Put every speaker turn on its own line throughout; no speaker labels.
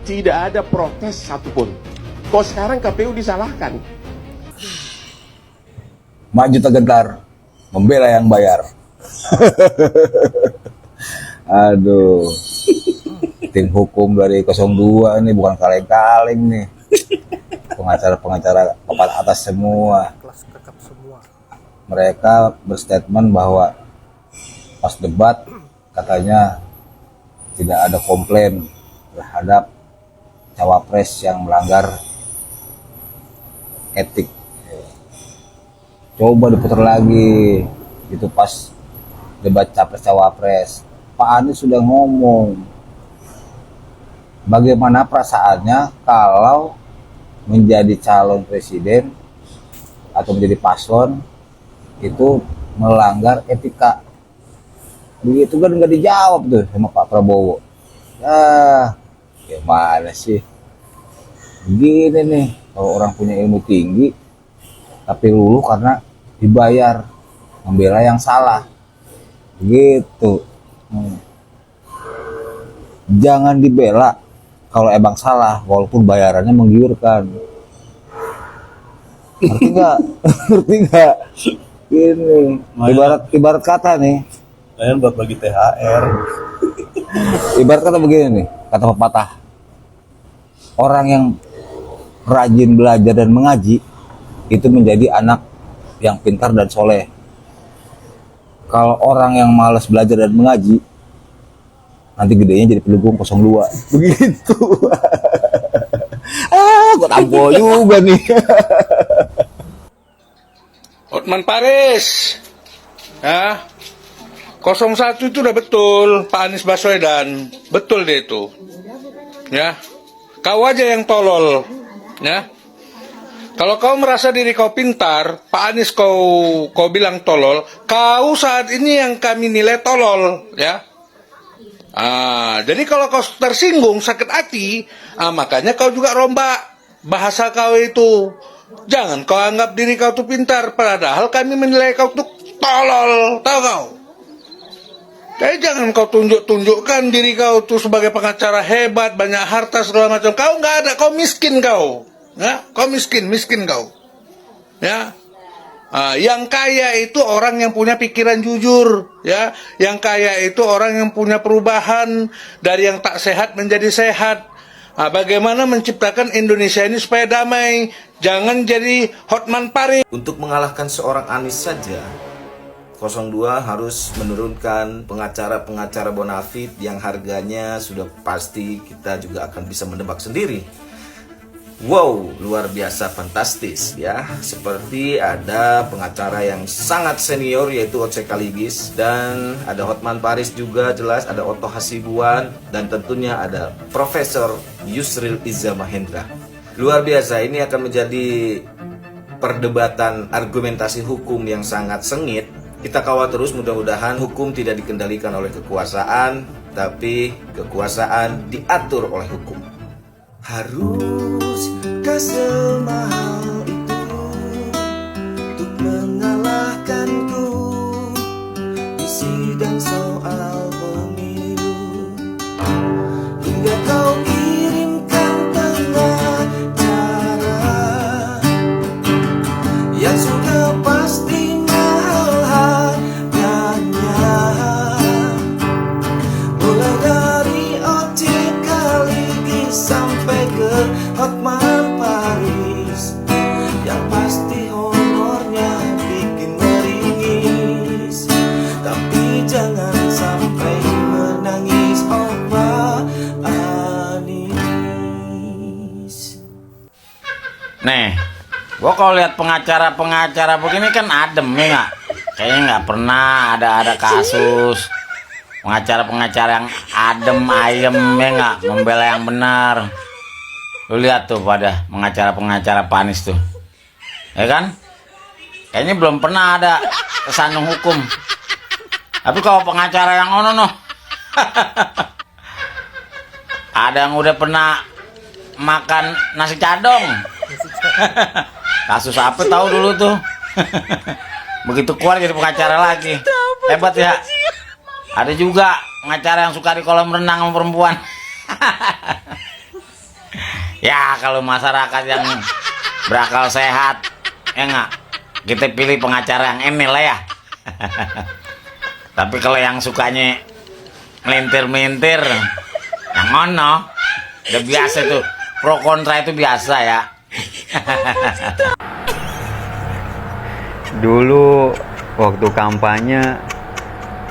Tidak ada protes satupun. Kok sekarang KPU disalahkan?
Maju tegentar, membela yang bayar. Aduh, tim hukum dari 02 ini bukan kaleng-kaleng nih. Pengacara-pengacara papan atas semua. Mereka berstatement bahwa pas debat katanya tidak ada komplain terhadap cawapres yang melanggar etik. Coba diputar lagi, itu pas debat capres cawapres, Pak Anies sudah ngomong bagaimana perasaannya kalau menjadi calon presiden atau menjadi paslon itu melanggar etika. Begitu kan nggak dijawab tuh sama Pak Prabowo. Gimana sih? Begini nih, kalau orang punya ilmu tinggi tapi luluh karena dibayar membela yang salah. Gitu. Jangan dibela kalau emang salah walaupun bayarannya menggiurkan. Ngerti nggak? Ngerti nggak? Ini ibarat kata nih.
Kalian buat bagi THR.
Ibarat kata begini nih, kata pepatah. Orang yang rajin belajar dan mengaji itu menjadi anak yang pintar dan soleh. Kalau orang yang malas belajar dan mengaji, nanti gedenya jadi pelugung 02. Begitu. Gue tampol juga nih.
Hotman Paris. Ya. 01 itu udah betul, Pak Anies Baswedan. Betul deh itu. Ya. Kau aja yang tolol. Ya. Kalau kau merasa diri kau pintar, Pak Anies kau bilang tolol, kau saat ini yang kami nilai tolol, ya. Jadi kalau kau tersinggung, sakit hati, makanya kau juga rombak bahasa kau itu. Jangan kau anggap diri kau tuh pintar, padahal kami menilai kau tuh tolol, tahu kau? Jadi jangan kau tunjukkan diri kau tuh sebagai pengacara hebat, banyak harta segala macam. Kau nggak ada, kau miskin kau. Ya, kau miskin kau. Ya. Yang kaya itu orang yang punya pikiran jujur, ya. Yang kaya itu orang yang punya perubahan dari yang tak sehat menjadi sehat. Bagaimana menciptakan Indonesia ini supaya damai? Jangan jadi Hotman Paris.
Untuk mengalahkan seorang Anies saja, 02 harus menurunkan pengacara-pengacara bonafit yang harganya sudah pasti kita juga akan bisa menebak sendiri. Wow, luar biasa fantastis ya. Seperti ada pengacara yang sangat senior yaitu Oce Kaligis, dan ada Hotman Paris juga jelas, ada Otto Hasibuan, dan tentunya ada Profesor Yusril Iza Mahendra. Luar biasa, ini akan menjadi perdebatan argumentasi hukum yang sangat sengit. Kita kawal terus, mudah-mudahan hukum tidak dikendalikan oleh kekuasaan, tapi kekuasaan diatur oleh hukum. Haruskah semahal itu untuk mengalahkanku di sidang soal pemilu, hingga kau kirimkan pengacara yang sudah pasti mahal harganya, mulai dari ojek Kaligis sampai ke Hotman Paris, yang pasti honornya bikin meringis. Tapi jangan sampai menangis, oh Pak Anies.
Nih, gua kalau lihat pengacara-pengacara begini kan adem ya nggak? Kayaknya nggak pernah ada kasus pengacara-pengacara yang adem ayem ya nggak, membela yang benar. Lu lihat tuh pada pengacara-pengacara Pak Anies tuh, ya kan? Kayaknya belum pernah ada kesandung hukum. Tapi kalau pengacara yang ono ada yang udah pernah makan nasi cadong. Kasus apa tahu dulu tuh. Begitu keluar jadi pengacara lagi. Hebat ya. Ada juga pengacara yang suka di kolam renang sama perempuan. Ya kalau masyarakat yang berakal sehat, ya nggak, kita pilih pengacara yang ini lah ya. Tapi kalau yang sukanya melintir-melintir, yang ono, udah biasa tuh, pro kontra itu biasa ya.
Dulu waktu kampanye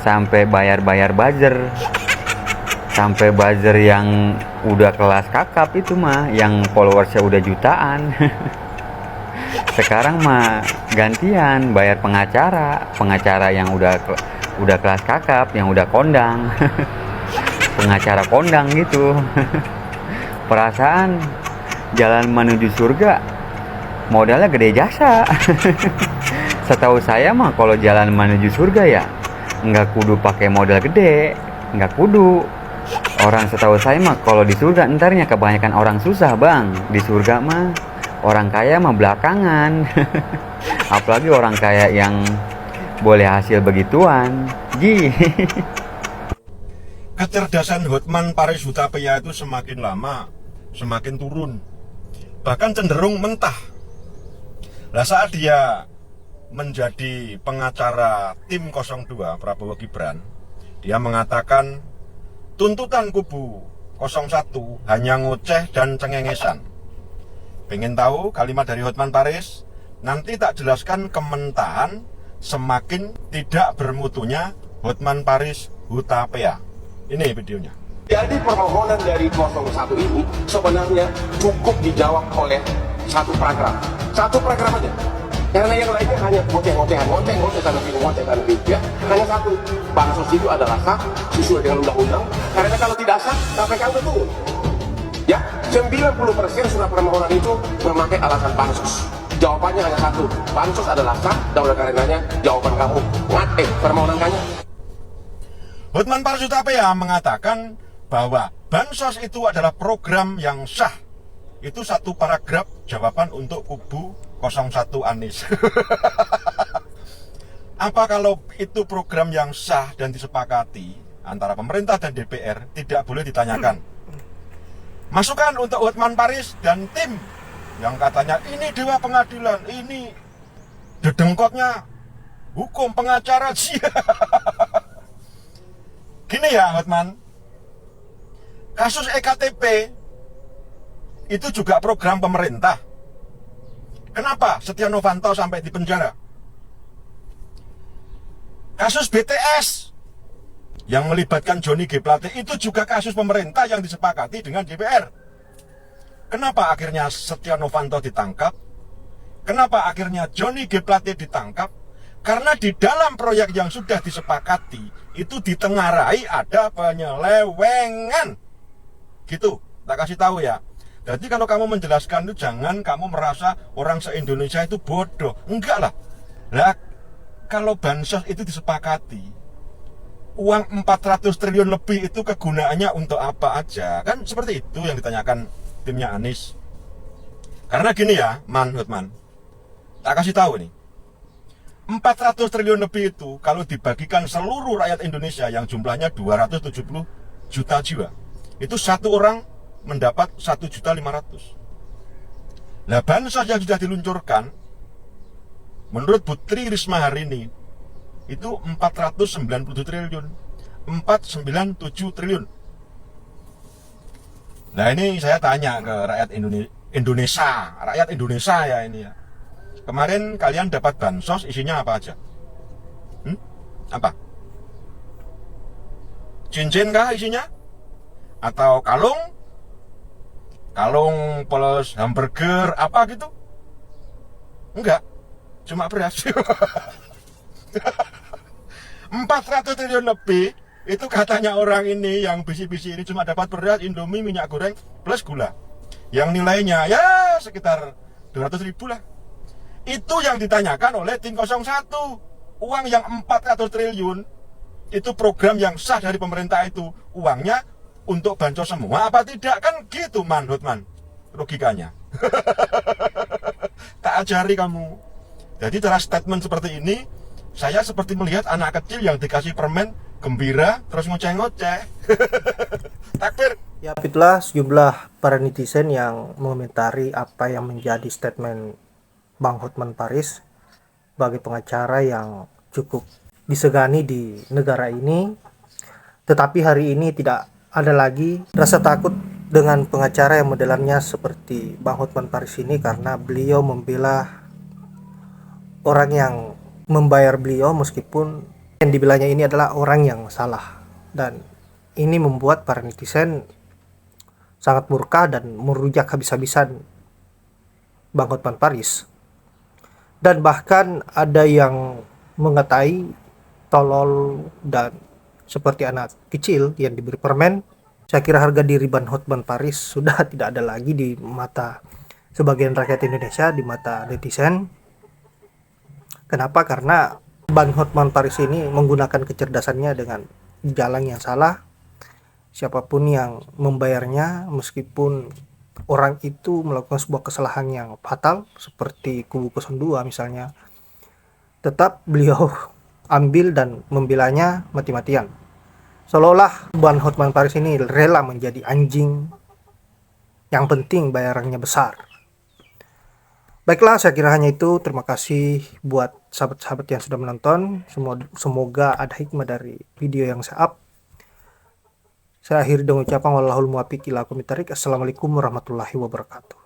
sampai bayar-bayar buzzer, sampai buzzer yang udah kelas kakap itu mah, yang followersnya udah jutaan. Sekarang mah gantian bayar pengacara yang udah kelas kakap, yang udah kondang. Pengacara kondang gitu. Perasaan jalan menuju surga modalnya gede jasa. Setahu saya mah kalau jalan menuju surga ya nggak kudu pakai modal gede, nggak kudu. Orang setahu saya mah kalau di surga entarnya kebanyakan orang susah bang. Di surga mah orang kaya mah belakangan. Apalagi orang kaya yang boleh hasil begituan.
Kecerdasan Hotman Paris Hutapea itu semakin lama semakin turun, bahkan cenderung mentah. Lah saat dia menjadi pengacara tim 02 Prabowo Gibran, dia mengatakan tuntutan kubu 01 hanya ngoceh dan cengengesan. Pengen tahu kalimat dari Hotman Paris? Nanti tak jelaskan kementahan semakin tidak bermutunya Hotman Paris Hutapea. Ini videonya.
Jadi permohonan dari 01 ini sebenarnya cukup dijawab oleh satu paragraf. Satu paragraf aja. Karena yang lainnya hanya ngoceh-ngocehan sana sini, ya. Hanya satu, bansos itu adalah sah sesuai dengan undang-undang. Karena kalau tidak sah, KPK udah turun. Ya, 90% surat permohonan itu memakai alasan bansos. Jawabannya hanya satu, bansos adalah sah, dan oleh karenanya jawaban kamu permohonan kamu.
Hotman Paris Hutapea mengatakan bahwa bansos itu adalah program yang sah. Itu satu paragraf jawaban untuk kubu 01 Anies. Apa kalau itu program yang sah dan disepakati antara pemerintah dan DPR, tidak boleh ditanyakan? Masukan untuk Hotman Paris dan tim yang katanya ini dewa pengadilan, ini dedengkotnya hukum pengacara. Gini ya Hotman, kasus EKTP itu juga program pemerintah. Kenapa Setia Novanto sampai di penjara? Kasus BTS yang melibatkan Johnny G. Plate itu juga kasus pemerintah yang disepakati dengan DPR. Kenapa akhirnya Setia Novanto ditangkap? Kenapa akhirnya Johnny G. Plate ditangkap? Karena di dalam proyek yang sudah disepakati itu ditengarai ada penyelewengan. Gitu, tak kasih tahu ya. Jadi kalau kamu menjelaskan itu jangan kamu merasa orang se-Indonesia itu bodoh. Enggak lah. Lah kalau bansos itu disepakati, uang 400 triliun lebih itu kegunaannya untuk apa aja? Kan seperti itu yang ditanyakan timnya Anies. Karena gini ya, Hotman. Tak kasih tahu nih. 400 triliun lebih itu kalau dibagikan seluruh rakyat Indonesia yang jumlahnya 270 juta jiwa, itu satu orang mendapat 1.500.000. Nah, bansos yang sudah diluncurkan menurut Bu Tri Risma hari ini itu 497 triliun. 497 triliun. Nah, ini saya tanya ke rakyat Indonesia ya ini ya. Kemarin kalian dapat bansos isinya apa aja? Apa? Cincin kah isinya? Atau kalung plus hamburger apa gitu? Enggak, cuma beras. 400 triliun lebih itu katanya orang ini yang bisi-bisi ini cuma dapat beras, Indomie, minyak goreng plus gula yang nilainya ya sekitar 200.000 lah. Itu yang ditanyakan oleh tim 01. Uang yang 400 triliun itu program yang sah dari pemerintah itu, uangnya untuk bansos semua apa tidak? Kan gitu Hotman logikanya. Tak ajari kamu. Jadi cara statement seperti ini saya seperti melihat anak kecil yang dikasih permen gembira terus ngoceh-ngoceh. Takbir.
Ya, itulah sejumlah para netizen yang mengomentari apa yang menjadi statement Bang Hotman Paris sebagai pengacara yang cukup disegani di negara ini. Tetapi hari ini tidak ada lagi rasa takut dengan pengacara yang modelannya seperti Bang Hotman Paris ini, karena beliau membela orang yang membayar beliau meskipun yang dibelanya ini adalah orang yang salah. Dan ini membuat para netizen sangat murka dan merujak habis-habisan Bang Hotman Paris. Dan bahkan ada yang mengatai tolol dan seperti anak kecil yang diberi permen. Saya kira harga diri Bang Hotman Paris sudah tidak ada lagi di mata sebagian rakyat Indonesia, di mata netizen. Kenapa? Karena Bang Hotman Paris ini menggunakan kecerdasannya dengan jalan yang salah. Siapapun yang membayarnya, meskipun orang itu melakukan sebuah kesalahan yang fatal seperti kubu 02 misalnya, tetap beliau ambil dan membelanya mati-matian. Seolah-olah Bang Hotman Paris ini rela menjadi anjing, yang penting bayarannya besar. Baiklah, saya kira hanya itu. Terima kasih buat sahabat-sahabat yang sudah menonton. Semoga ada hikmah dari video yang saya up. Saya akhiri dengan ucapan wallahul muwaffiq ila aqwamit thoriq. Assalamualaikum warahmatullahi wabarakatuh.